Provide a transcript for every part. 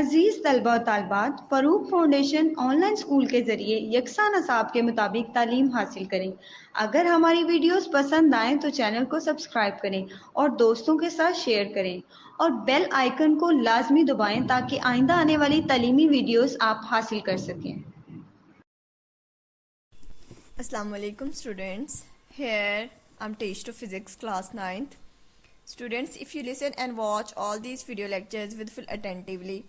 अजीज तलबा और तालबात, Farooq foundation online school के ज़रिए यकसा नसाब के मुताबिक तालीम हासिल करें। अगर हमारी वीडियोस पसंद आएँ तो चैनल को सब्सक्राइब करें और दोस्तों के साथ शेयर करें और बेल आइकन को लाजमी दबाएं ताकि आइंदा आने वाली तालीमी वीडियोस आप हासिल कर सकें। Assalamu alaikum students. Here I'm teach to physics class 9th. Students, if you listen and watch all these video lectures with full attentively,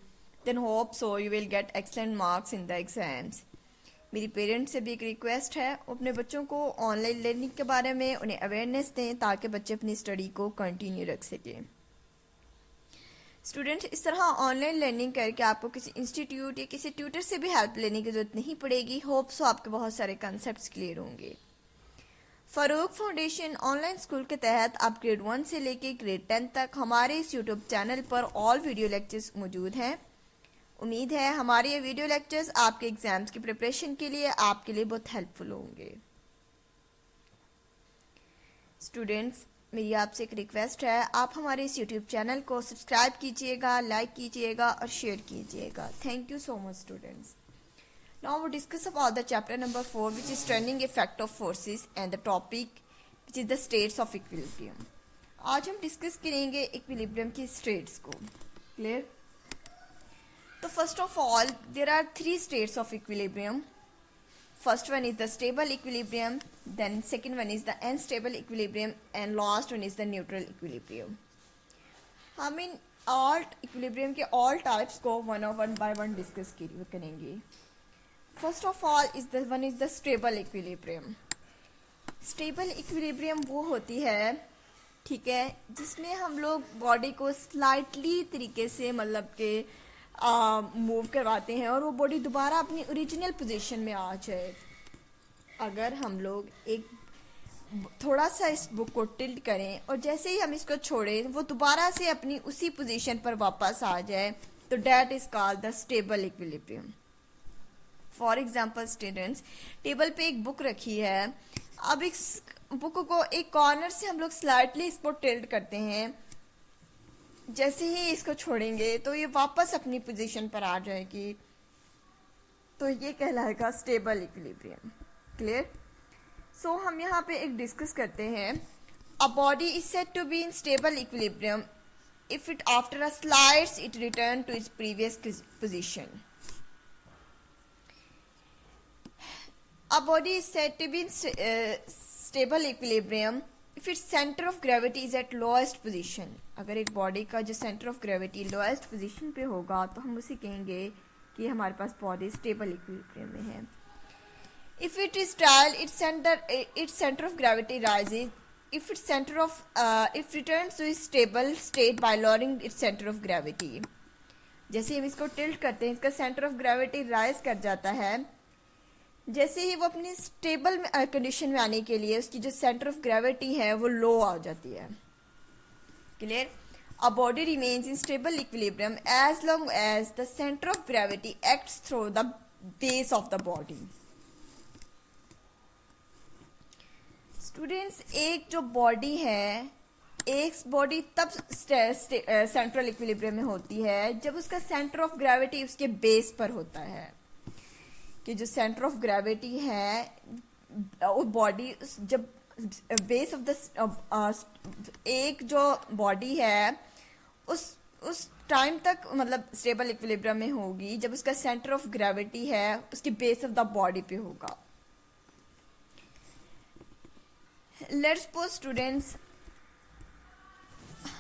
then hope so you will get excellent marks in the exams. मेरी parents से भी एक request है, अपने बच्चों को online learning के बारे में उन्हें अवेयरनेस दें ताकि बच्चे अपनी स्टडी को कंटिन्यू रख सकें। स्टूडेंट, इस तरह ऑनलाइन लर्निंग करके आपको किसी इंस्टीट्यूट या किसी ट्यूटर से भी हेल्प लेने की जरूरत नहीं पड़ेगी। होप सो आपके बहुत सारे कंसेप्ट्स क्लियर होंगे। फ़रूक फाउंडेशन ऑनलाइन स्कूल के तहत आप ग्रेड 1 से लेके ग्रेड 10 तक हमारे इस यूट्यूब चैनल पर ऑल वीडियो लेक्चर्स मौजूद हैं। उम्मीद है हमारे ये वीडियो लेक्चर्स आपके एग्जाम्स की प्रिपरेशन के लिए आपके लिए बहुत हेल्पफुल होंगे। स्टूडेंट्स, मेरी आपसे एक रिक्वेस्ट है, आप हमारे इस यूट्यूब चैनल को सब्सक्राइब कीजिएगा, लाइक कीजिएगा और शेयर कीजिएगा। Thank you so much students. Now we discuss about the chapter number 4 which is turning effect of forces and the topic which is the states of equilibrium. आज हम discuss करेंगे equilibrium की states को। Clear? तो first of all there are 3 states of equilibrium. First one is the stable equilibrium, then second one is the unstable equilibrium, and last one is the neutral equilibrium. हम इन all equilibrium के all types को one by one discuss करेंगे। First of all is the stable equilibrium. Stable equilibrium वो होती है, ठीक है, जिसमें हम लोग बॉडी को स्लाइटली तरीके से मतलब के मूव करवाते हैं और वो बॉडी दोबारा अपनी ओरिजिनल पोजीशन में आ जाए। अगर हम लोग एक थोड़ा सा इस बुक को टिल्ट करें और जैसे ही हम इसको छोड़ें वो दोबारा से अपनी उसी पोजीशन पर वापस आ जाए तो that is called the stable equilibrium. For example students, table पे एक बुक रखी है। अब इस बुक को एक कॉर्नर से हम लोग स्लाइटली इसको टिल्ट करते हैं, जैसे ही इसको छोड़ेंगे तो ये वापस अपनी पोजीशन पर आ जाएगी, तो ये कहलाएगा स्टेबल इक्विलिब्रियम। क्लियर? सो हम यहाँ पे एक डिस्कस करते हैं। A body is said to be in stable equilibrium if it after a slides it return to its previous position. A body is said to be in stable equilibrium if its centre of gravity is at lowest position. अगर एक body का जो centre of gravity lowest position पे होगा तो हम उसे कहेंगे कि हमारे पास बॉडी स्टेबल इक्विलिब्रियम में है। If it is trial its centre of gravity rises if its centre of if returns to stable state by lowering its centre of gravity. जैसे हम इसको टिल्ट करते हैं, इसका सेंटर ऑफ ग्रेविटी राइज कर जाता है। जैसे ही वो अपनी स्टेबल कंडीशन में आने के लिए उसकी जो सेंटर ऑफ ग्रेविटी है वो लो आ जाती है। Clear? A body remains in stable equilibrium as long as the centre of gravity acts through the base of the body. Students, एक जो बॉडी है, एक बॉडी तब सेंट्रल इक्विलिब्रियम में होती है जब उसका सेंटर ऑफ ग्रेविटी उसके बेस पर होता है। कि जो सेंटर ऑफ ग्रेविटी है वो बॉडी जब बेस ऑफ द एक जो बॉडी है उस टाइम तक मतलब स्टेबल इक्विलिब्रियम में होगी जब उसका सेंटर ऑफ ग्रेविटी है उसके बेस ऑफ द बॉडी पे होगा। लेट्स सपोज स्टूडेंट्स,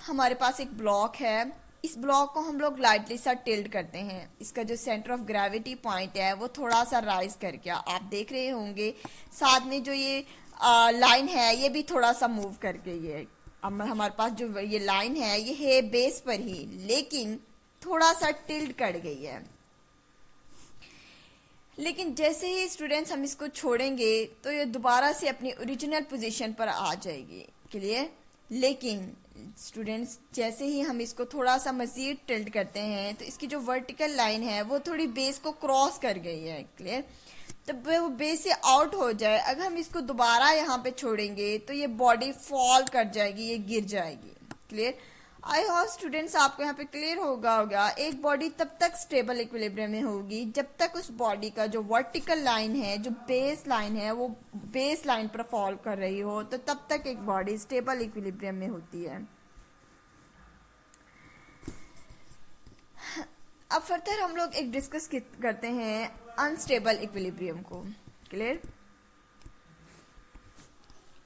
हमारे पास एक ब्लॉक है। इस ब्लॉक को हम लोग लाइटली सा टिल्ट करते हैं। इसका जो सेंटर ऑफ ग्रेविटी पॉइंट है वो थोड़ा सा राइज कर गया, आप देख रहे होंगे। साथ में जो ये लाइन है ये भी थोड़ा सा मूव कर गई है। अब हमारे पास जो ये लाइन है ये है बेस पर ही, लेकिन थोड़ा सा टिल्ट कर गई है। लेकिन जैसे ही स्टूडेंट्स हम इसको छोड़ेंगे तो ये दोबारा से अपनी ओरिजिनल पोजीशन पर आ जाएगी। क्लियर? लेकिन स्टूडेंट्स, जैसे ही हम इसको थोड़ा सा मजीद टिल्ट करते हैं तो इसकी जो वर्टिकल लाइन है वो थोड़ी बेस को क्रॉस कर गई है। क्लियर? तब वो बेस से आउट हो जाए, अगर हम इसको दोबारा यहाँ पे छोड़ेंगे तो ये बॉडी फॉल कर जाएगी, ये गिर जाएगी। क्लियर? आई होप स्टूडेंट्स आपको यहाँ पे क्लियर होगा एक बॉडी तब तक स्टेबल इक्विलिब्रियम में होगी जब तक उस बॉडी का जो वर्टिकल लाइन है, जो बेस लाइन है, वो बेस लाइन पर फॉल कर रही हो, तो तब तक एक बॉडी स्टेबल इक्विलिब्रियम में होती है। अब फर्दर हम लोग एक डिस्कस करते हैं अनस्टेबल इक्विलिब्रियम को। Clear?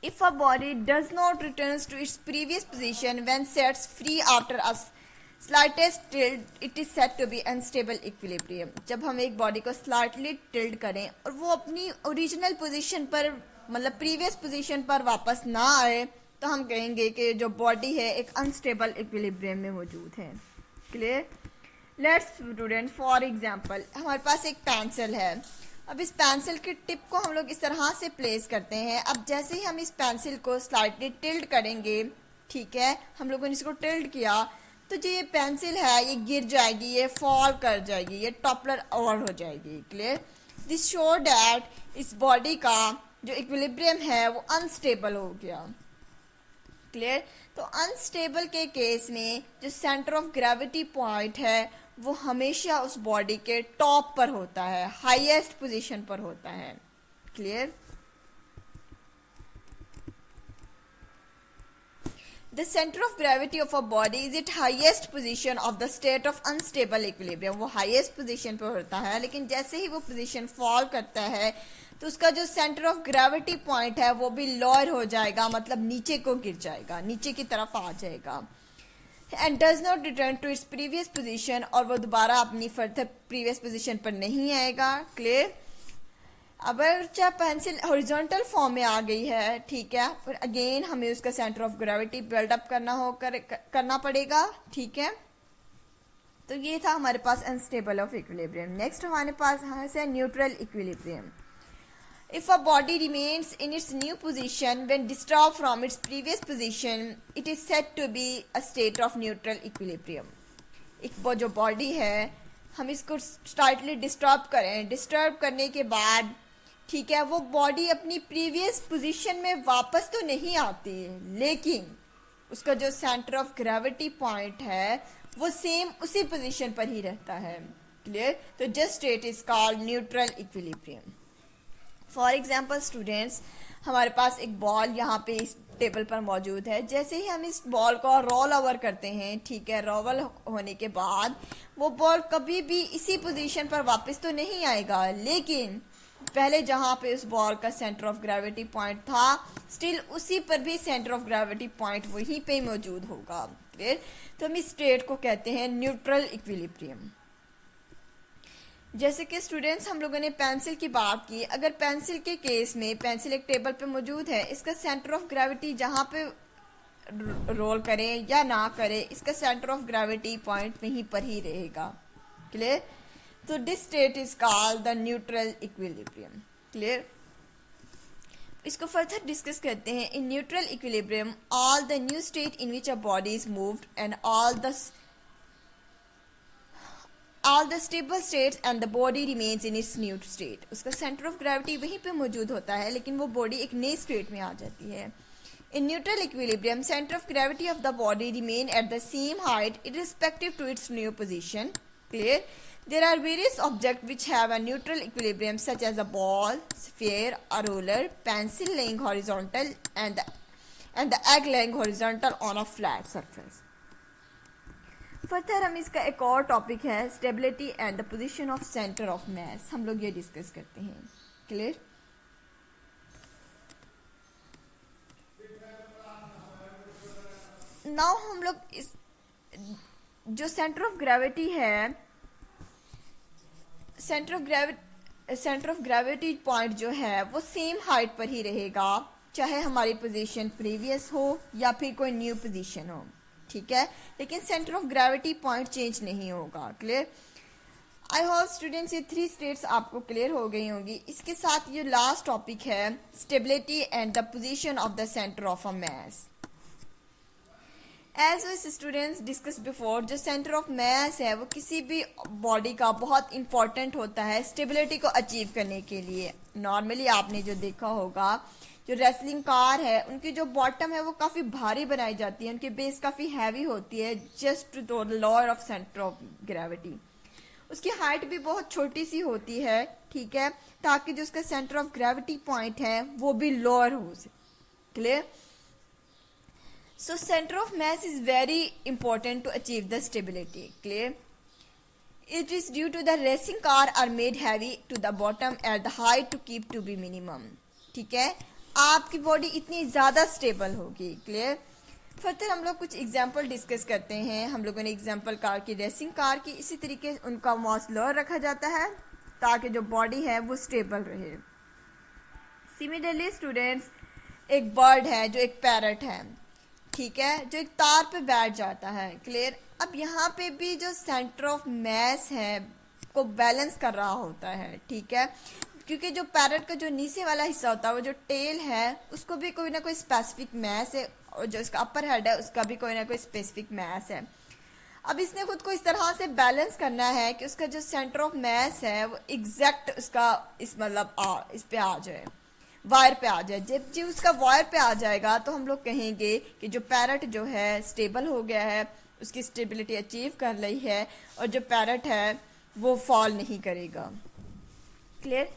If a body does not return to its previous position when sets free after a slightest tilt, it is said to be unstable equilibrium. जब हम एक बॉडी को slightly tilt करें और वो अपनी ओरिजिनल पोजीशन पर, मतलब प्रीवियस पोजीशन पर वापस ना आए, तो हम कहेंगे कि जो बॉडी है एक अनस्टेबल इक्विलिब्रियम में मौजूद है। Clear? Let's student, for example हमारे पास एक पेंसिल है। अब इस पेंसिल की टिप को हम लोग इस तरह से प्लेस करते हैं। अब जैसे ही हम इस पेंसिल को स्लाइटली टिल्ट करेंगे, ठीक है, हम लोगों ने इसको टिल्ट किया, तो जो ये पेंसिल है ये गिर जाएगी, ये फॉल कर जाएगी, ये टॉपलर ओवर हो जाएगी। क्लियर? दिस शो डैट इस बॉडी का जो इक्विलिब्रियम है वो अनस्टेबल हो गया। क्लियर? तो अनस्टेबल के केस में जो सेंटर ऑफ ग्रेविटी पॉइंट है वो हमेशा उस बॉडी के टॉप पर होता है, हाईएस्ट पोजीशन पर होता है। Clear? The centre of gravity of a body is it highest position of the state of unstable equilibrium. वो हाईएस्ट पोजीशन पर होता है, लेकिन जैसे ही वो पोजीशन फॉल करता है तो उसका जो सेंटर ऑफ ग्रेविटी पॉइंट है वो भी लोअर हो जाएगा, मतलब नीचे को गिर जाएगा, नीचे की तरफ आ जाएगा। And does not return to its previous position, और वो दोबारा अपनी फर्दर प्रीवियस पोजीशन पर नहीं आएगा। क्लियर? अगर चाहे पेंसिल हॉरिजॉन्टल फॉर्म में आ गई है, ठीक है, पर अगेन हमें उसका सेंटर ऑफ ग्रेविटी बिल्डअप करना पड़ेगा। ठीक है, तो ये था हमारे पास अनस्टेबल ऑफ इक्विलिब्रियम। नेक्स्ट हमारे पास है neutral equilibrium. If a body remains in its new position when disturbed from its previous position, it is said to be a state of neutral equilibrium. एक वो जो बॉडी है, हम इसको slightly disturb करें, disturb करने के बाद, ठीक है, वो बॉडी अपनी प्रीवियस पोजीशन में वापस तो नहीं आती है, लेकिन उसका जो सेंटर ऑफ ग्रेविटी पॉइंट है वो सेम उसी पोजीशन पर ही रहता है। क्लियर? तो just state is called neutral equilibrium. For example students, हमारे पास एक बॉल यहाँ पे इस टेबल पर मौजूद है। जैसे ही हम इस बॉल को रोल ओवर करते हैं, ठीक है, रोल होने के बाद वो बॉल कभी भी इसी पोजीशन पर वापस तो नहीं आएगा, लेकिन पहले जहाँ पे उस बॉल का सेंटर ऑफ ग्रेविटी पॉइंट था, स्टिल उसी पर भी सेंटर ऑफ ग्रेविटी पॉइंट वहीं पे मौजूद होगा। क्लियर? तो हम इस स्टेट को कहते हैं न्यूट्रल इक्विलिब्रियम। जैसे कि स्टूडेंट्स हम लोगों ने पेंसिल की बात की, अगर पेंसिल के केस में पेंसिल एक टेबल पे मौजूद है, इसका सेंटर ऑफ ग्रेविटी जहाँ पे रोल करे या ना करे, इसका सेंटर ऑफ ग्रेविटी पॉइंट वहीं पर ही रहेगा। क्लियर? तो this state is called the neutral equilibrium. Clear? इसको फर्दर डिस्कस करते हैं। In neutral equilibrium all the new state in which a body is moved and all the stable states and the body remains in its new state. उसका centre of gravity वहीं पे मौजूद होता है, लेकिन वो बॉडी एक नई स्टेट में आ जाती है। In neutral equilibrium, center of gravity of the body remain at the same height irrespective to its new position. Clear? There are various objects which have a neutral equilibrium such as a ball, sphere, a roller, pencil laying horizontal and the egg laying horizontal on a flat surface. Further हम इसका एक और topic है stability and the position of centre of मास, हम लोग ये discuss करते हैं। क्लियर? नाउ हम लोग इस जो सेंटर ऑफ ग्रेविटी है, सेंटर ऑफ ग्रेविटी पॉइंट जो है वो सेम हाइट पर ही रहेगा, चाहे हमारी पोजीशन प्रीवियस हो या फिर कोई न्यू पोजीशन हो। ठीक है, लेकिन centre of gravity point change नहीं होगा। क्लियर? आई होप स्टूडेंट्स ये 3 स्टेट्स आपको क्लियर हो गई होंगी। इसके साथ ये लास्ट टॉपिक है stability and the position of the centre of a mass. As we students discuss before, जो सेंटर ऑफ मास है वो किसी भी बॉडी का बहुत इंपॉर्टेंट होता है स्टेबिलिटी को अचीव करने के लिए। नॉर्मली आपने जो देखा होगा जो रेसलिंग कार है उनकी जो बॉटम है वो काफी भारी बनाई जाती है, उनकी बेस काफी हैवी होती है just to the lower of centre of gravity. उसकी हाइट भी बहुत छोटी सी होती है, ठीक है, ताकि जो उसका सेंटर ऑफ ग्रेविटी पॉइंट है वो भी लोअर हो सके। Clear? So centre of mass is very important to achieve the stability. Clear? It is due to the racing car are made heavy to the bottom at the height to keep to be minimum। ठीक है, आपकी body इतनी ज्यादा stable होगी। Clear? Further हम लोग कुछ example discuss करते हैं। हम लोगों ने एग्जांपल कार की, रेसिंग कार की, इसी तरीके से उनका मास लोअर रखा जाता है ताकि जो बॉडी है वो स्टेबल रहे। सिमिलरली स्टूडेंट्स, एक बर्ड है जो एक पैरट है, ठीक है, जो एक तार पे बैठ जाता है। क्लियर? अब यहाँ पे भी जो सेंटर ऑफ मास है को बैलेंस कर रहा होता है, ठीक है, क्योंकि जो पैरट का जो नीचे वाला हिस्सा होता है, वो जो टेल है, उसको भी कोई ना कोई स्पेसिफिक मास है, और जो इसका अपर हेड है उसका भी कोई ना कोई स्पेसिफिक मास है। अब इसने खुद को इस तरह से बैलेंस करना है कि उसका जो सेंटर ऑफ मास है वो एग्जैक्ट उसका इस मतलब इस पे आ जाए, वायर पे आ जाए। जब जी उसका वायर पे आ जाएगा तो हम लोग कहेंगे कि जो पैरट जो है स्टेबल हो गया है, उसकी स्टेबिलिटी अचीव कर ली है, और जो पैरट है वो फॉल नहीं करेगा। Clear?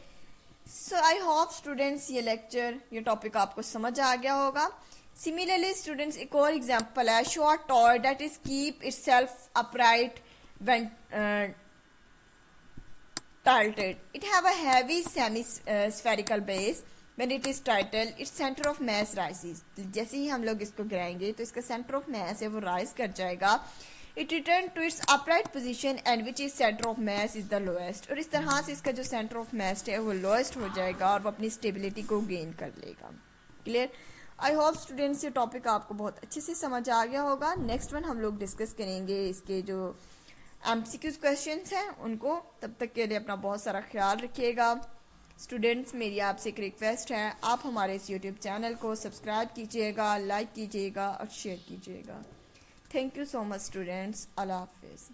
So I hope students ये लेक्चर, ये टॉपिक आपको समझ आ गया होगा। सिमिलरली स्टूडेंट्स, एक और एग्जांपल है, show a toy that is keep itself upright when tilted. It have a heavy semi-spherical base. When it is titled, its center of mass rises. जैसे ही हम लोग इसको गिराएंगे तो इसका सेंटर ऑफ मास है वो राइज कर जाएगा। It return to its upright position and which is center of mass is the lowest. और इस तरह से इसका जो सेंटर ऑफ मास है वो लोएस्ट हो जाएगा और वो अपनी स्टेबिलिटी को गेन कर लेगा। क्लियर? आई होप स्टूडेंट्स ये टॉपिक आपको बहुत अच्छे से समझ आ गया होगा। नेक्स्ट वन हम लोग डिस्कस करेंगे इसके जो MCQ क्वेश्चंस हैं उनको। तब तक के लिए अपना बहुत सारा ख्याल रखिएगा। स्टूडेंट्स, मेरी आपसे एक रिक्वेस्ट है, आप हमारे इस यूट्यूब चैनल को सब्सक्राइब कीजिएगा, लाइक कीजिएगा और शेयर कीजिएगा। Thank you so much students. अल्लाह हाफिज़।